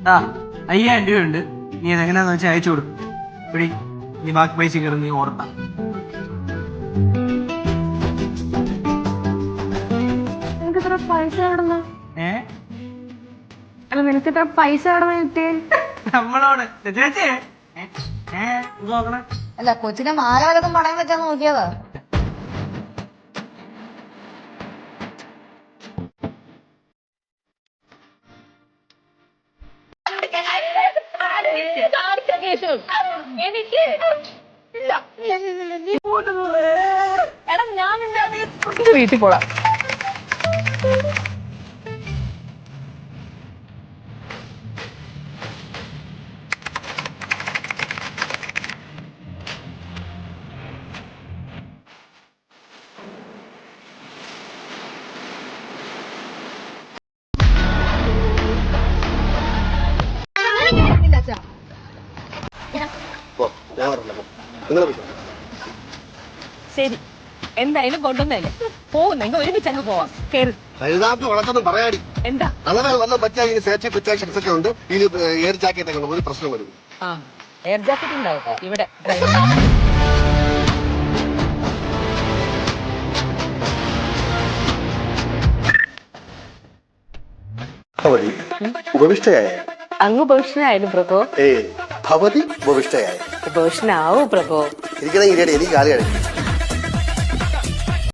ആ 5000 രൂപയുണ്ട്. നീ എങ്ങനെയാന്ന് വെച്ചാൽ അയച്ചു കൊടുക്കും. പിടി, നീ ബാക്കി പൈസ കയറി നീ ഓർത്താ. നിനക്ക് ഇത്ര പൈസ എവിടുന്ന? അല്ല നിനക്ക് ഇത്ര പൈസ എവിടെ കിട്ടിയേ? നമ്മളോട് ചേച്ചി നോക്കണേ. അല്ല കൊച്ചിനെ മാലവലതും പണയം വെച്ചാ നോക്കിയതാ. വീട്ടിൽ പോടാ. ശരി, എന്തായാലും കൊണ്ടുവന്നല്ലേ, പോകുന്നെങ്കിൽ ഒരുമിച്ച് അങ്ങ് പോവാം. കേറി. വളർത്തൊന്നും പറയാടി. എന്താ അളവ് വല്ല പറ്റാ സെക്സൊക്കെ ഉണ്ട്. ഇത് എയർ ജാക്കറ്റ് ഒക്കെ ഒരു പ്രശ്നം വരും. ആ എയർ ജാക്കറ്റ് ഉണ്ടാവും ഇവിടെ. ഉപവിഷ്ടയായ അങ്ങ് ഉപേക്ഷനായാലും പ്രഭോ. ഭവതി ഉപവിഷ്ടയായ ഉപേക്ഷനാവൂ പ്രഭോ. എനിക്കണെങ്കിൽ എനിക്ക് കാലി കഴിക്കും.